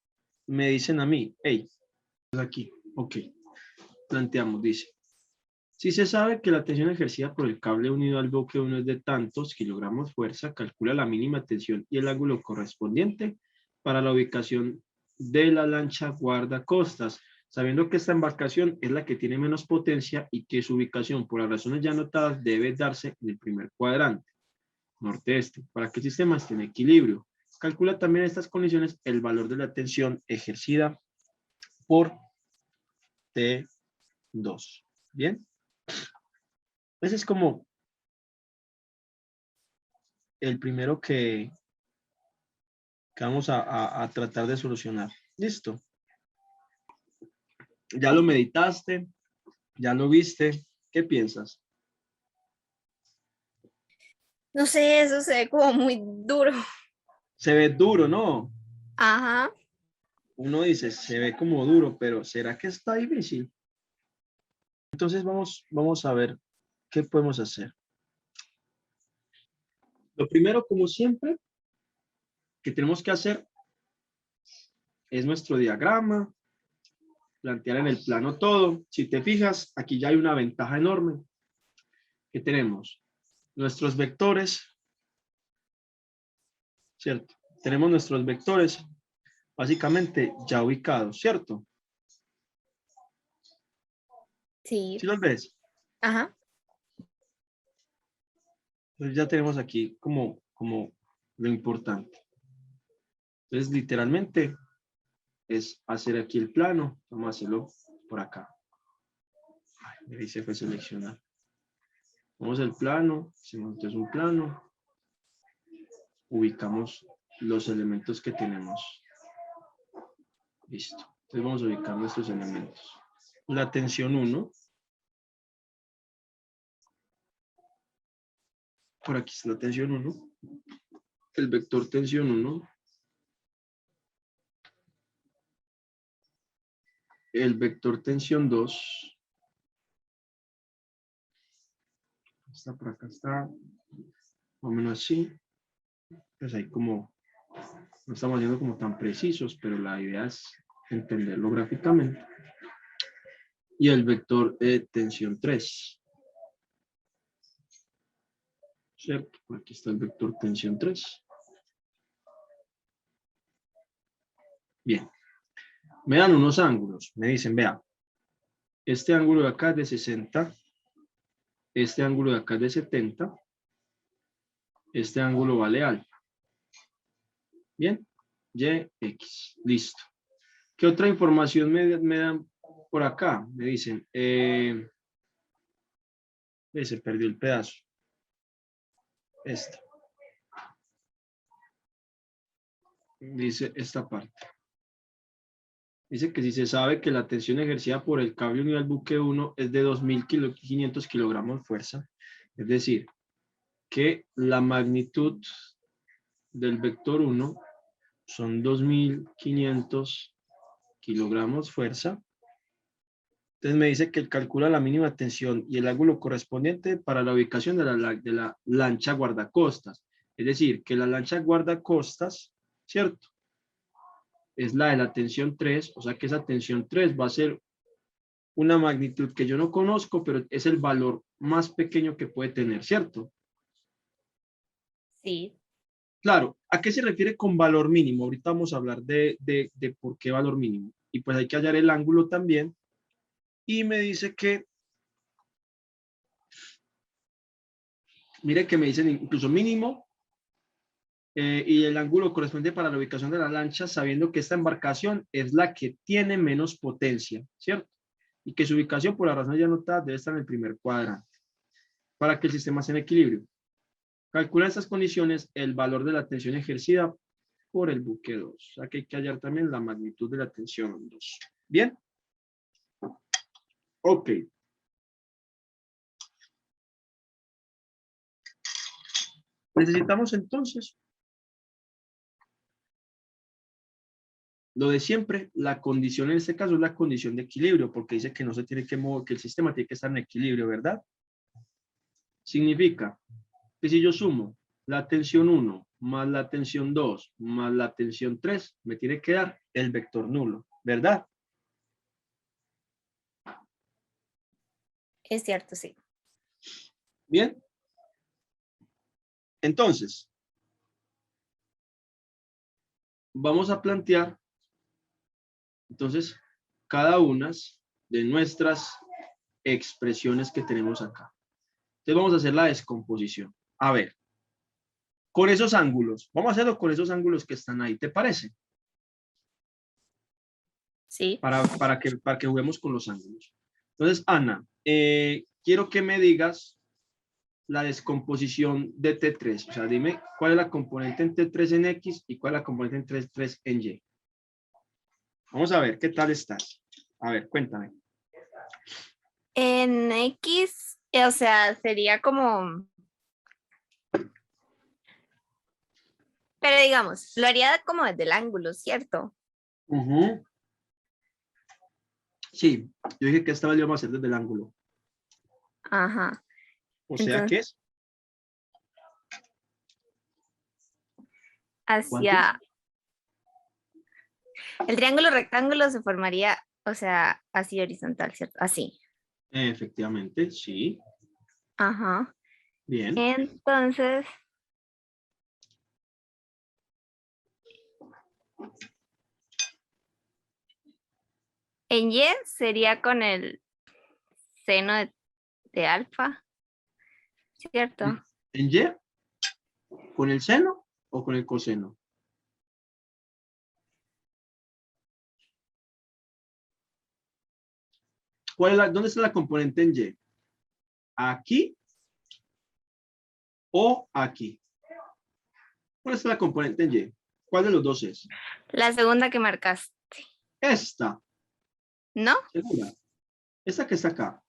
me dicen a mí, hey, aquí, ok, planteamos, dice, si se sabe que la tensión ejercida por el cable unido al buque 1 es de tantos kilogramos fuerza, calcula la mínima tensión y el ángulo correspondiente para la ubicación de la lancha guardacostas, sabiendo que esta embarcación es la que tiene menos potencia y que su ubicación, por las razones ya notadas, debe darse en el primer cuadrante, norte-este, para que el sistema esté en equilibrio. Calcula también en estas condiciones el valor de la tensión ejercida por T2. ¿Bien? Ese es como el primero que vamos a tratar de solucionar. Listo. ¿Ya lo meditaste? ¿Ya lo viste? ¿Qué piensas? No sé, eso se ve como muy duro. Se ve duro, ¿no? Ajá. Uno dice, se ve como duro, pero ¿será que está difícil? Entonces vamos a ver qué podemos hacer. Lo primero, como siempre, que tenemos que hacer es nuestro diagrama, plantear en el plano todo. Si te fijas, aquí ya hay una ventaja enorme que tenemos. Nuestros vectores, ¿cierto? Tenemos nuestros vectores básicamente ya ubicados, ¿cierto? Sí. ¿Sí los ves? Ajá. Entonces ya tenemos aquí como lo importante. Entonces, literalmente, es hacer aquí el plano. Vamos a hacerlo por acá. Ay, ahí se fue seleccionar. Vamos al plano, hacemos entonces un plano, ubicamos los elementos que tenemos. Listo. Entonces vamos a ubicar nuestros elementos. La tensión 1. Por aquí está la tensión 1. El vector tensión 1. El vector tensión 2. Está por acá, está más o menos así. Pues ahí como, no estamos haciendo como tan precisos, pero la idea es entenderlo gráficamente. Y el vector tensión 3. ¿Cierto? Aquí está el vector tensión 3. Bien. Me dan unos ángulos. Me dicen, vea, este ángulo de acá es de 60. Este ángulo de acá es de 70. Este ángulo vale alfa. Bien. Y, X. Listo. ¿Qué otra información me dan por acá? Me dicen, se perdió el pedazo. Este. Dice esta parte. Dice que si se sabe que la tensión ejercida por el cable unido al buque 1 es de 2.500 kilogramos de fuerza, es decir, que la magnitud del vector 1 son 2.500 kilogramos fuerza. Entonces me dice que él calcula la mínima tensión y el ángulo correspondiente para la ubicación de la lancha guardacostas. Es decir, que la lancha guardacostas, ¿cierto? Es la de la tensión 3, o sea que esa tensión 3 va a ser una magnitud que yo no conozco, pero es el valor más pequeño que puede tener, ¿cierto? Sí. Claro, ¿a qué se refiere con valor mínimo? Ahorita vamos a hablar de por qué valor mínimo. Y pues hay que hallar el ángulo también. Y me dice que, mire que me dicen incluso mínimo y el ángulo corresponde para la ubicación de la lancha, sabiendo que esta embarcación es la que tiene menos potencia, ¿cierto? Y que su ubicación, por la razón ya anotada, debe estar en el primer cuadrante para que el sistema esté en equilibrio. Calcula estas condiciones el valor de la tensión ejercida por el buque 2. O sea que hay que hallar también la magnitud de la tensión 2. ¿Bien? Ok. Necesitamos entonces lo de siempre, la condición en este caso es la condición de equilibrio, porque dice que no se tiene que mover, que el sistema tiene que estar en equilibrio, ¿verdad? Significa que si yo sumo la tensión 1 más la tensión 2 más la tensión 3, me tiene que dar el vector nulo, ¿verdad? Es cierto, sí. Bien. Entonces, vamos a plantear entonces cada una de nuestras expresiones que tenemos acá. Entonces vamos a hacer la descomposición. A ver, con esos ángulos, vamos a hacerlo con esos ángulos que están ahí, ¿te parece? Sí. Para que juguemos con los ángulos. Entonces, Ana, quiero que me digas la descomposición de T3. O sea, dime cuál es la componente en T3 en X y cuál es la componente en T3 en Y. Vamos a ver qué tal estás. A ver, cuéntame. En X, o sea, sería como, pero digamos, lo haría como desde el ángulo, ¿cierto? Ujú. Sí, yo dije que esta vez lo vamos a hacer desde el ángulo. Ajá. O sea Entonces, que es, ¿cuánto es? hacia el triángulo rectángulo se formaría, o sea, así horizontal, ¿cierto? Así. Efectivamente, sí. Ajá. Bien. Entonces, en Y sería con el seno de alfa, ¿cierto? ¿En Y? ¿Con el seno o con el coseno? ¿Dónde está la componente en Y? ¿Aquí o aquí? ¿Cuál es la componente en Y? ¿Cuál de los dos es? La segunda que marcas, Esta, ¿no? segura. Esta que está acá.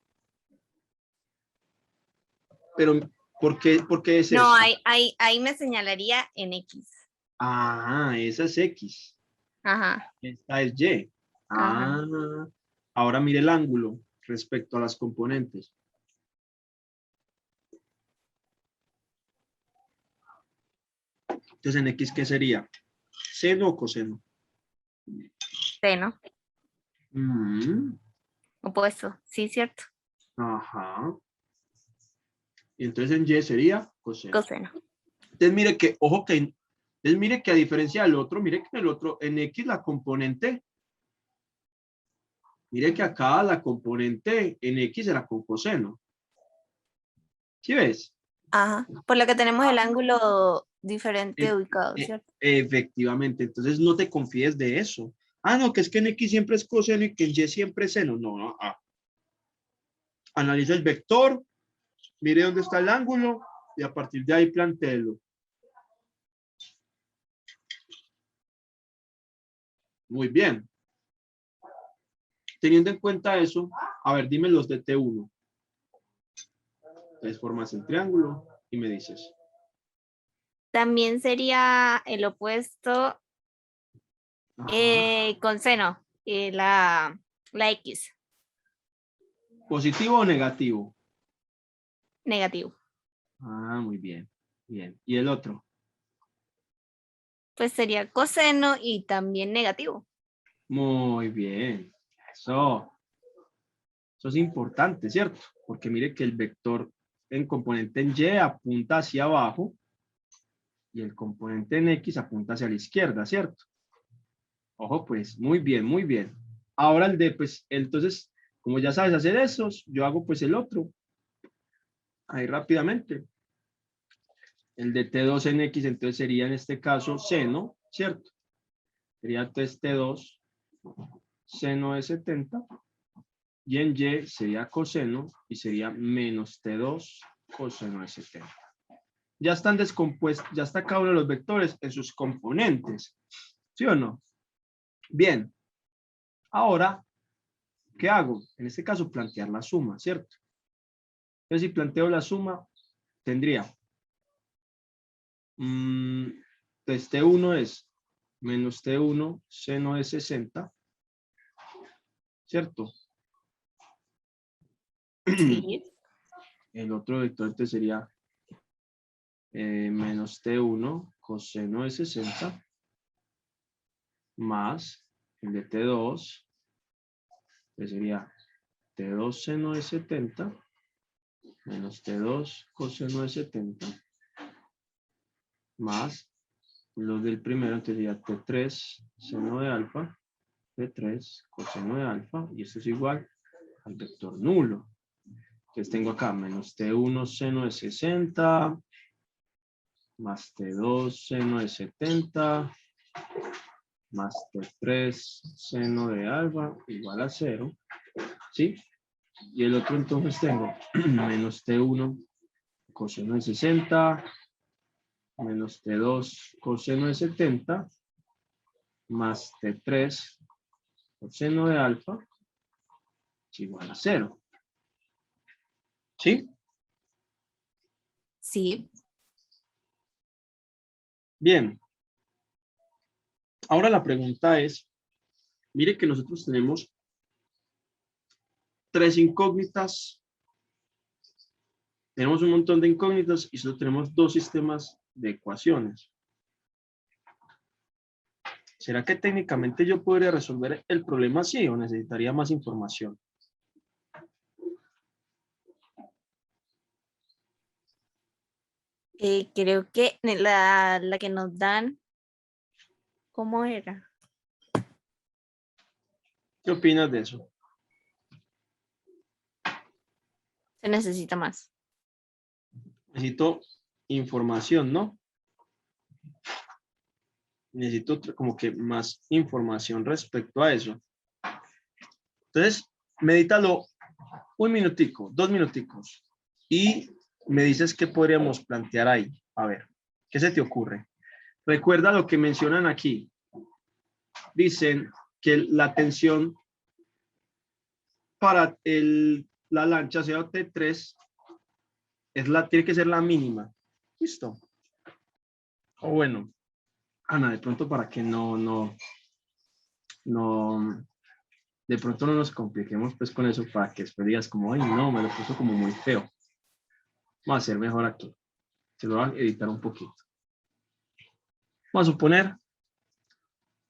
Pero, ¿por qué es No, esta? ahí me señalaría en X. Ah, esa es X. Ajá, Esta es Y. ajá. Ah, ahora mire el ángulo respecto a las componentes. Entonces, en X, ¿qué sería? ¿Seno o coseno? Seno, Mm, opuesto, sí, ¿cierto? ajá. Y entonces en Y sería coseno. Coseno. Entonces mire que, ojo que, entonces mire que a diferencia del otro, mire que en el otro, en X la componente, mire que acá la componente en X era con coseno. ¿Sí ves? Ajá. Por lo que tenemos el ángulo diferente E- ubicado, ¿cierto? efectivamente, entonces no te confíes de eso. Ah, no, que es que en X siempre es coseno y que en Y siempre es seno. No, no. Analiza el vector, mire dónde está el ángulo y a partir de ahí plantéelo. Muy bien. Teniendo en cuenta eso, a ver, dime los de T1. Entonces formas el triángulo y me dices. También sería el opuesto Ajá. con seno, la X, ¿Positivo o negativo? negativo. Ah, muy bien. Bien. ¿Y el otro? Pues sería coseno y también negativo. Muy bien. Eso es importante, ¿cierto? Porque mire que el vector en componente en Y apunta hacia abajo y el componente en X apunta hacia la izquierda, ¿cierto? Ojo, pues, muy bien, muy bien. Ahora el de, pues, entonces, como ya sabes hacer esos, yo hago pues el otro. Ahí rápidamente. El de T2 en X, entonces sería en este caso seno, ¿cierto? Sería entonces T2, seno de 70. Y en Y sería coseno y sería menos T2 coseno de 70. Ya están descompuestos, ya está cada uno de los vectores en sus componentes. ¿Sí o no? Bien. Ahora, ¿qué hago? En este caso, plantear la suma, ¿cierto? Entonces, si planteo la suma, tendría, entonces T1 es menos T1 seno de 60, ¿cierto? Sí. El otro vector entonces sería menos T1 coseno de 60 más el de T2, que sería T2 seno de 70 menos T2 coseno de 70 más lo del primero, entonces sería T3 seno de alfa, T3 coseno de alfa, y esto es igual al vector nulo. Entonces tengo acá menos T1 seno de 60 más T2 seno de 70 más T3 seno de alfa igual a 0, ¿sí? Y el otro entonces tengo menos T1 coseno de 60 menos T2 coseno de 70 más T3 coseno de alfa igual a 0. ¿Sí? Sí. Bien. Ahora la pregunta es, mire que nosotros tenemos 3 incógnitas, tenemos un montón de incógnitas y solo tenemos 2 sistemas de ecuaciones. ¿Será que técnicamente yo podría resolver el problema así o necesitaría más información? Creo que la que nos dan, ¿cómo era? ¿Qué opinas de eso? Se necesita más. Necesito información, ¿no? Necesito como que más información respecto a eso. Entonces, medítalo un minutico, 2 minuticos y me dices qué podríamos plantear ahí. A ver, ¿qué se te ocurre? Recuerda lo que mencionan aquí. Dicen que la tensión para la lancha COT3 tiene que ser la mínima. ¿Listo? O bueno, Ana, de pronto para que no, de pronto no nos compliquemos pues con eso para que después digas como, ay, no, me lo puso como muy feo. Vamos a hacer mejor aquí. Se lo voy a editar un poquito. Vamos a suponer,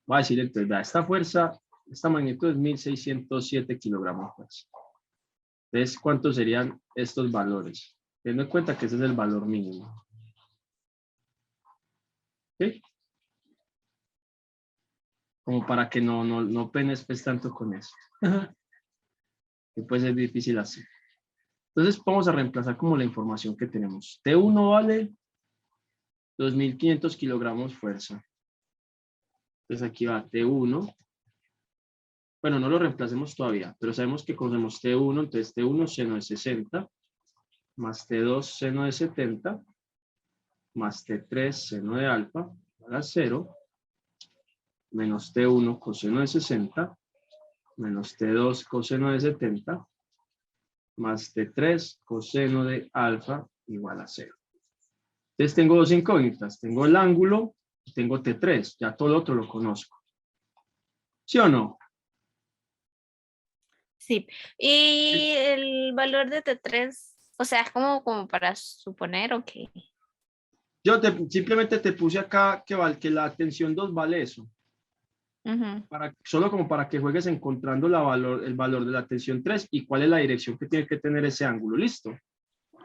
voy a decir entonces, vea, esta fuerza, esta magnitud es 1607 kilogramos de fuerza. Entonces, ¿cuántos serían estos valores? Teniendo en cuenta que ese es el valor mínimo. ¿Sí? Como para que no penes pues tanto con eso. Que puede ser difícil así. Entonces, vamos a reemplazar como la información que tenemos. T1 vale 2500 kilogramos fuerza. Entonces, aquí va T1. Bueno, no lo reemplacemos todavía, pero sabemos que conocemos T1, entonces T1 seno de 60, más T2 seno de 70, más T3 seno de alfa, igual a 0, menos T1 coseno de 60, menos T2 coseno de 70, más T3 coseno de alfa, igual a 0. Entonces tengo dos incógnitas, tengo el ángulo y tengo T3, ya todo lo otro lo conozco. ¿Sí o no? Sí. Y el valor de T3, o sea, es como para suponer o qué. Yo simplemente te puse acá que la tensión 2 vale eso. Solo como para que juegues encontrando el valor de la tensión 3 y cuál es la dirección que tiene que tener ese ángulo. ¿Listo?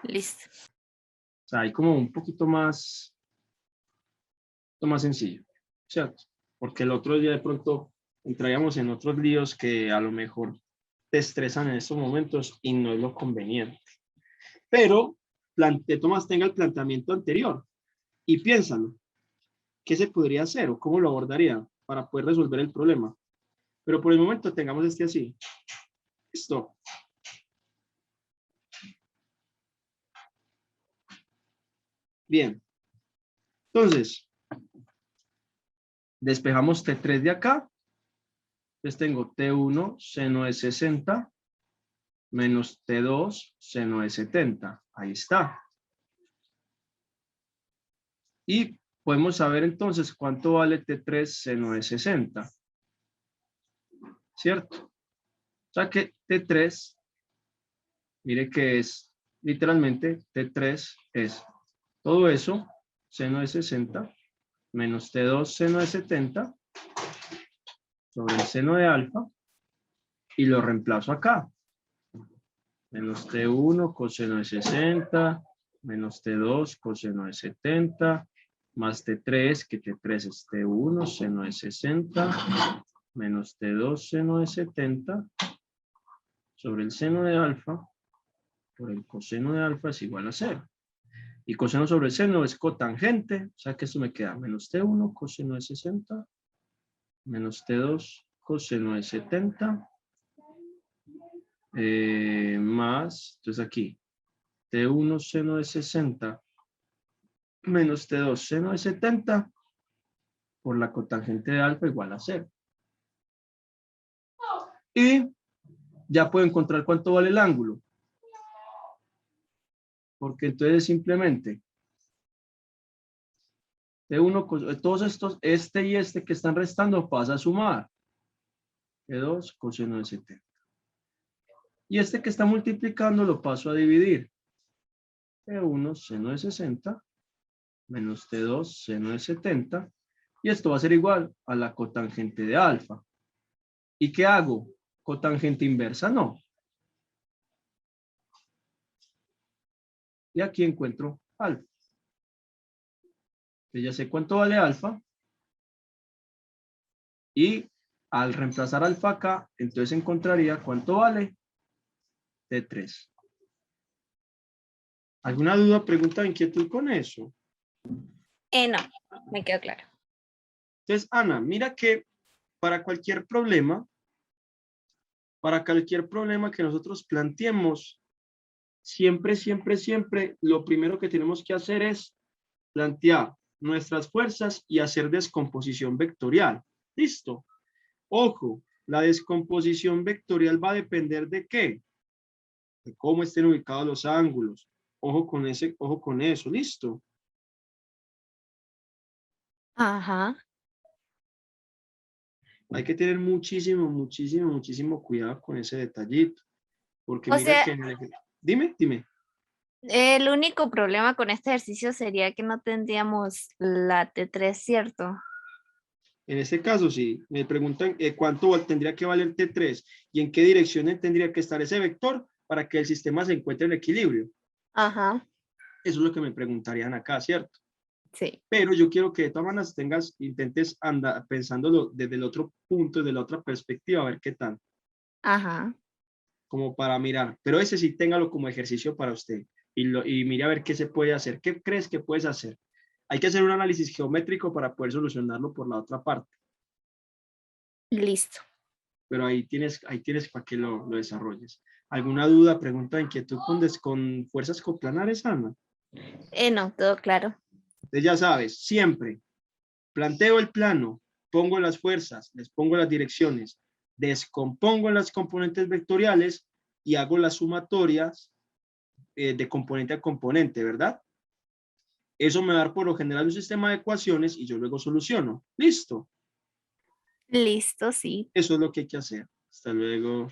Listo. O sea, hay como un poquito más sencillo, ¿cierto? Porque el otro día de pronto entraríamos en otros líos que a lo mejor te estresan en estos momentos y no es lo conveniente. Pero Tomás tenga el planteamiento anterior y piénsalo. ¿Qué se podría hacer o cómo lo abordaría para poder resolver el problema? Pero por el momento tengamos este así. Listo. Bien. Entonces, despejamos T3 de acá. Entonces tengo T1 seno de 60 menos T2 seno de 70. Ahí está. Y podemos saber entonces cuánto vale T3 seno de 60. ¿Cierto? O sea que T3, mire que es literalmente T3 es todo eso, seno de 60, menos T2 seno de 70, sobre el seno de alfa, y lo reemplazo acá. Menos T1 coseno de 60, menos T2 coseno de 70, más T3, que T3 es T1 seno de 60, menos T2 seno de 70, sobre el seno de alfa, por el coseno de alfa es igual a 0. Y coseno sobre el seno es cotangente, o sea que esto me queda menos T1 coseno de 60, menos T2 coseno de 70, más, entonces aquí, T1 seno de 60 menos T2 seno de 70 por la cotangente de alfa igual a 0. Y ya puedo encontrar cuánto vale el ángulo. Porque entonces simplemente de uno, todos estos, este y este que están restando pasa a sumar. De 2 coseno de 70. Y este que está multiplicando lo paso a dividir. T1 seno de 60 menos T2 seno de 70. Y esto va a ser igual a la cotangente de alfa. ¿Y qué hago? Cotangente inversa, no. Y aquí encuentro alfa. Entonces ya sé cuánto vale alfa. Y al reemplazar alfa acá, entonces encontraría cuánto vale T3. ¿Alguna duda, pregunta, inquietud con eso? No, me quedó claro. Entonces, Ana, mira que para cualquier problema que nosotros planteemos, siempre, lo primero que tenemos que hacer es plantear nuestras fuerzas y hacer descomposición vectorial. ¿Listo? Ojo, la descomposición vectorial va a depender de qué, de cómo estén ubicados los ángulos. Ojo con eso, ¿listo? Ajá. Hay que tener muchísimo cuidado con ese detallito. Porque O mira sea, que... Dime. el único problema con este ejercicio sería que no tendríamos la T3, ¿cierto? En este caso, sí, me preguntan cuánto tendría que valer T3 y en qué dirección tendría que estar ese vector para que el sistema se encuentre en equilibrio. Ajá, Eso es lo que me preguntarían acá, ¿cierto? sí. Pero yo quiero que de todas maneras intentes andar pensándolo desde el otro punto, desde la otra perspectiva, a ver qué tal, Ajá. como para mirar. Pero ese sí téngalo como ejercicio para usted y mire a ver qué se puede hacer. ¿Qué crees que puedes hacer? Hay que hacer un análisis geométrico para poder solucionarlo por la otra parte. Listo. Pero ahí tienes para que lo desarrolles. ¿Alguna duda, pregunta, inquietud con fuerzas coplanares, Ana? No, todo claro. Entonces ya sabes, siempre planteo el plano, pongo las fuerzas, les pongo las direcciones, descompongo las componentes vectoriales y hago las sumatorias de componente a componente, ¿verdad? Eso me va a dar por lo general un sistema de ecuaciones y yo luego soluciono. ¿Listo? Listo, sí. Eso es lo que hay que hacer. Hasta luego.